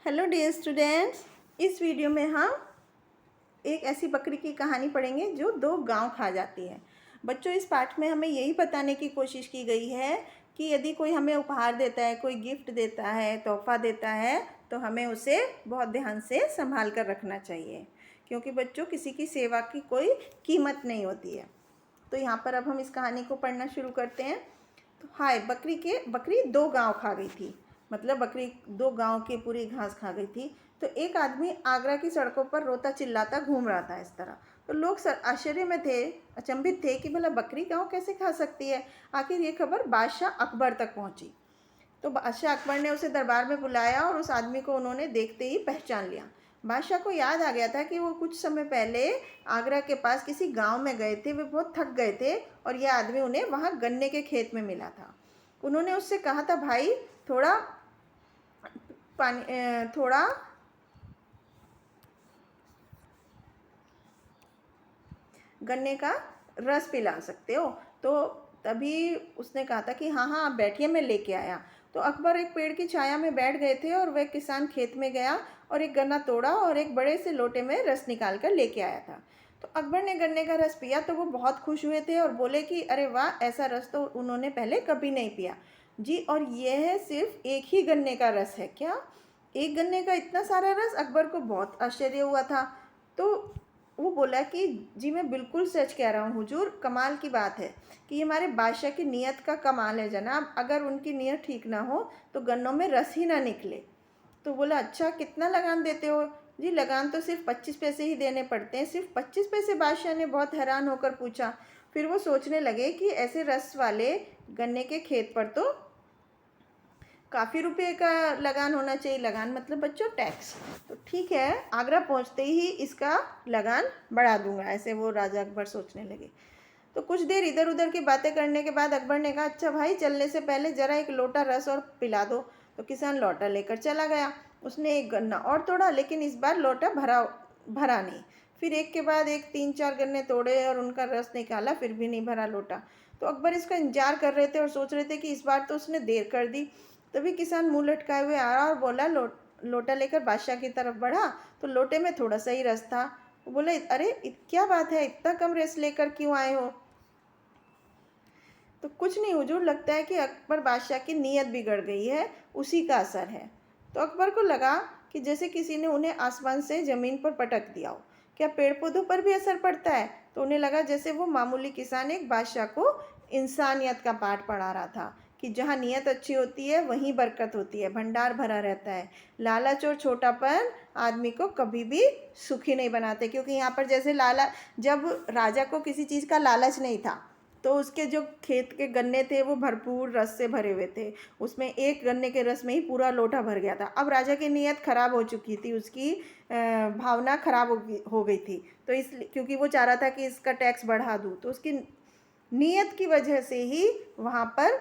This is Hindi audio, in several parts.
हेलो डियर स्टूडेंट्स, इस वीडियो में हम एक ऐसी बकरी की कहानी पढ़ेंगे जो 2 गांव खा जाती है। बच्चों, इस पाठ में हमें यही बताने की कोशिश की गई है कि यदि कोई हमें उपहार देता है, कोई गिफ्ट देता है, तोहफा देता है, तो हमें उसे बहुत ध्यान से संभाल कर रखना चाहिए, क्योंकि बच्चों किसी की सेवा की कोई कीमत नहीं होती है। तो यहाँ पर अब हम इस कहानी को पढ़ना शुरू करते हैं। तो बकरी 2 गांव खा गई थी, मतलब बकरी 2 गांव की पूरी घास खा गई थी। तो एक आदमी आगरा की सड़कों पर रोता चिल्लाता घूम रहा था इस तरह। तो लोग आश्चर्य में थे, अचंभित थे कि भला बकरी गांव कैसे खा सकती है। आखिर ये खबर बादशाह अकबर तक पहुंची। तो बादशाह अकबर ने उसे दरबार में बुलाया और उस आदमी को उन्होंने देखते ही पहचान लिया। बादशाह को याद आ गया था कि वो कुछ समय पहले आगरा के पास किसी गांव में गए थे। वे बहुत थक गए थे और यह आदमी उन्हें वहां गन्ने के खेत में मिला था। उन्होंने उससे कहा था, भाई थोड़ा थोड़ा गन्ने का रस पिला सकते हो। तो तभी उसने कहा था कि हाँ हाँ आप बैठिए, मैं लेके आया। तो अकबर एक पेड़ की छाया में बैठ गए थे और वह किसान खेत में गया और एक गन्ना तोड़ा और एक बड़े से लोटे में रस निकाल कर लेके आया था। तो अकबर ने गन्ने का रस पिया तो वो बहुत खुश हुए थे और बोले कि अरे वाह, ऐसा रस तो उन्होंने पहले कभी नहीं पिया जी। और यह सिर्फ एक ही गन्ने का रस है क्या? एक गन्ने का इतना सारा रस? अकबर को बहुत आश्चर्य हुआ था। तो वो बोला कि जी मैं बिल्कुल सच कह रहा हूँ हुजूर, कमाल की बात है कि ये हमारे बादशाह की नीयत का कमाल है जनाब। अगर उनकी नीयत ठीक ना हो तो गन्नों में रस ही ना निकले। तो बोला, अच्छा कितना लगान देते हो? जी लगान तो सिर्फ 25 पैसे ही देने पड़ते हैं। सिर्फ 25 पैसे? बादशाह ने बहुत हैरान होकर पूछा। फिर वो सोचने लगे कि ऐसे रस वाले गन्ने के खेत पर तो काफ़ी रुपए का लगान होना चाहिए। लगान मतलब बच्चों टैक्स। तो ठीक है, आगरा पहुंचते ही इसका लगान बढ़ा दूंगा, ऐसे वो राजा अकबर सोचने लगे। तो कुछ देर इधर उधर की बातें करने के बाद अकबर ने कहा, अच्छा भाई चलने से पहले जरा एक लोटा रस और पिला दो। तो किसान लोटा लेकर चला गया। उसने एक गन्ना और तोड़ा, लेकिन इस बार लोटा भरा भरा नहीं। फिर एक के बाद एक 3-4 गन्ने तोड़े और उनका रस निकाला, फिर भी नहीं भरा लोटा। तो अकबर इसका इंतजार कर रहे थे और सोच रहे थे कि इस बार तो उसने देर कर दी। तभी किसान मुंह लटकाए हुए आ रहा और बोला, लोटा लेकर बादशाह की तरफ बढ़ा तो लोटे में थोड़ा सा ही रस था। वो बोले, अरे क्या बात है, इतना कम रस लेकर क्यों आए हो? तो कुछ नहीं हुजूर, लगता है कि अकबर बादशाह की नीयत बिगड़ गई है, उसी का असर है। तो अकबर को लगा कि जैसे किसी ने उन्हें आसमान से ज़मीन पर पटक दिया हो। क्या पेड़ पौधों पर भी असर पड़ता है? तो उन्हें लगा जैसे वो मामूली किसान एक बादशाह को इंसानियत का पाठ पढ़ा रहा था कि जहाँ नीयत अच्छी होती है वहीं बरकत होती है, भंडार भरा रहता है। लालच और छोटापन आदमी को कभी भी सुखी नहीं बनाते, क्योंकि यहाँ पर जैसे जब राजा को किसी चीज़ का लालच नहीं था तो उसके जो खेत के गन्ने थे वो भरपूर रस से भरे हुए थे। उसमें एक गन्ने के रस में ही पूरा लोटा भर गया था। अब राजा की नीयत खराब हो चुकी थी, उसकी भावना खराब हो गई थी। तो इसलिए, क्योंकि वो चाह रहा था कि इसका टैक्स बढ़ा दूँ, तो उसकी नीयत की वजह से ही वहाँ पर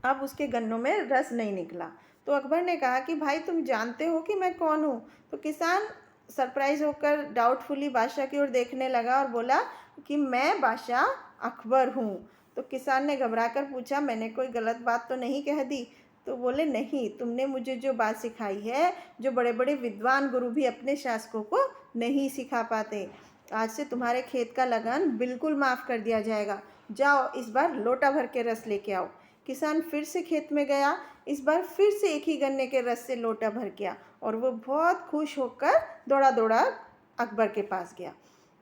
अब उसके गन्नों में रस नहीं निकला। तो अकबर ने कहा कि भाई तुम जानते हो कि मैं कौन हूँ? तो किसान सरप्राइज होकर डाउटफुली बादशाह की ओर देखने लगा और बोला कि मैं बादशाह अकबर हूँ। तो किसान ने घबरा कर पूछा, मैंने कोई गलत बात तो नहीं कह दी? तो बोले, नहीं, तुमने मुझे जो बात सिखाई है, जो बड़े बड़े विद्वान गुरु भी अपने शासकों को नहीं सिखा पाते। आज से तुम्हारे खेत का लगान बिल्कुल माफ़ कर दिया जाएगा। जाओ इस बार लोटा भर के रस लेके आओ। किसान फिर से खेत में गया। इस बार फिर से एक ही गन्ने के रस से लोटा भर गया और वो बहुत खुश होकर दौड़ा दौड़ा अकबर के पास गया।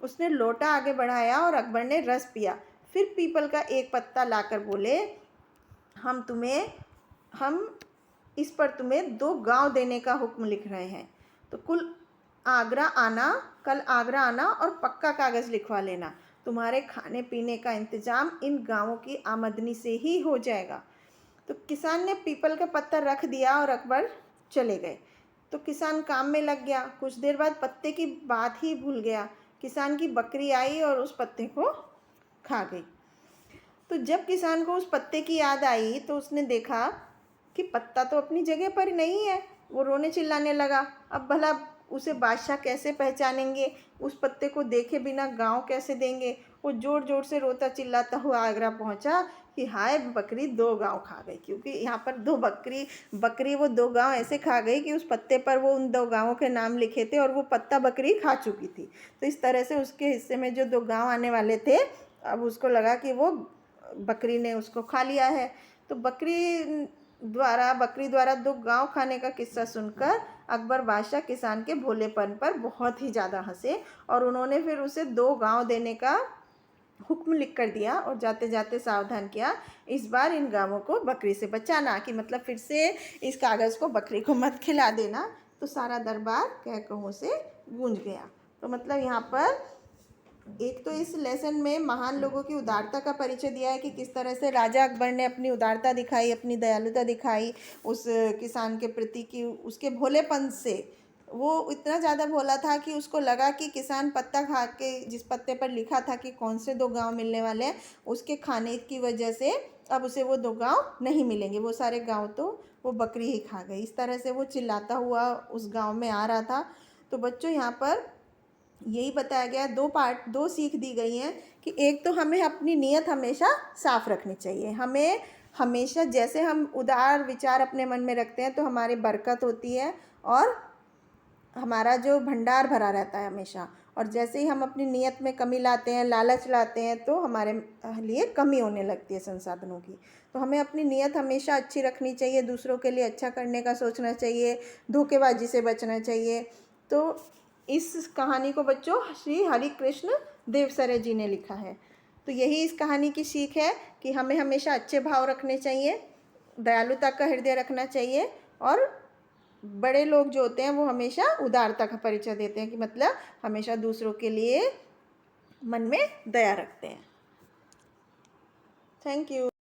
उसने लोटा आगे बढ़ाया और अकबर ने रस पिया। फिर पीपल का एक पत्ता लाकर बोले, हम इस पर तुम्हें 2 गांव देने का हुक्म लिख रहे हैं। तो कल आगरा आना और पक्का कागज़ लिखवा लेना। तुम्हारे खाने पीने का इंतजाम इन गांवों की आमदनी से ही हो जाएगा। तो किसान ने पीपल का पत्ता रख दिया और अकबर चले गए। तो किसान काम में लग गया। कुछ देर बाद पत्ते की बात ही भूल गया। किसान की बकरी आई और उस पत्ते को खा गई। तो जब किसान को उस पत्ते की याद आई तो उसने देखा कि पत्ता तो अपनी जगह पर नहीं है। वो रोने चिल्लाने लगा। अब भला उसे बादशाह कैसे पहचानेंगे? उस पत्ते को देखे बिना गांव कैसे देंगे? वो जोर जोर से रोता चिल्लाता हुआ आगरा पहुंचा। कि हाय बकरी 2 गाँव खा गई, क्योंकि यहाँ पर 2 बकरी वो 2 गाँव ऐसे खा गई कि उस पत्ते पर वो उन 2 गाँवों के नाम लिखे थे और वो पत्ता बकरी खा चुकी थी। तो इस तरह से उसके हिस्से में जो 2 गाँव आने वाले थे, अब उसको लगा कि वो बकरी ने उसको खा लिया है। तो बकरी द्वारा 2 गाँव खाने का किस्सा सुनकर अकबर बादशाह किसान के भोलेपन पर बहुत ही ज़्यादा हंसे और उन्होंने फिर उसे 2 गाँव देने का हुक्म लिख कर दिया और जाते जाते सावधान किया, इस बार इन गाँवों को बकरी से बचाना, कि मतलब फिर से इस कागज़ को बकरी को मत खिला देना। तो सारा दरबार कह कहों से गूंज गया। तो मतलब यहाँ पर एक तो इस लेसन में महान लोगों की उदारता का परिचय दिया है कि किस तरह से राजा अकबर ने अपनी उदारता दिखाई, अपनी दयालुता दिखाई उस किसान के प्रति, कि उसके भोलेपन से वो इतना ज़्यादा भोला था कि उसको लगा कि किसान पत्ता खा के, जिस पत्ते पर लिखा था कि कौन से 2 गांव मिलने वाले हैं, उसके खाने की वजह से अब उसे वो 2 गांव नहीं मिलेंगे, वो सारे गांव तो वो बकरी ही खा गई। इस तरह से वो चिल्लाता हुआ उस गांव में आ रहा था। तो बच्चों यहाँ पर यही बताया गया है, 2 सीख दी गई हैं कि एक तो हमें अपनी नीयत हमेशा साफ रखनी चाहिए। हमें हमेशा जैसे हम उदार विचार अपने मन में रखते हैं तो हमारी बरकत होती है और हमारा जो भंडार भरा रहता है हमेशा। और जैसे ही हम अपनी नीयत में कमी लाते हैं, लालच लाते हैं, तो हमारे लिए कमी होने लगती है संसाधनों की। तो हमें अपनी नीयत हमेशा अच्छी रखनी चाहिए, दूसरों के लिए अच्छा करने का सोचना चाहिए, धोखेबाजी से बचना चाहिए। तो इस कहानी को बच्चों श्री हरि कृष्ण देवसरे जी ने लिखा है। तो यही इस कहानी की सीख है कि हमें हमेशा अच्छे भाव रखने चाहिए, दयालुता का हृदय रखना चाहिए, और बड़े लोग जो होते हैं वो हमेशा उदारता का परिचय देते हैं, कि मतलब हमेशा दूसरों के लिए मन में दया रखते हैं। Thank you.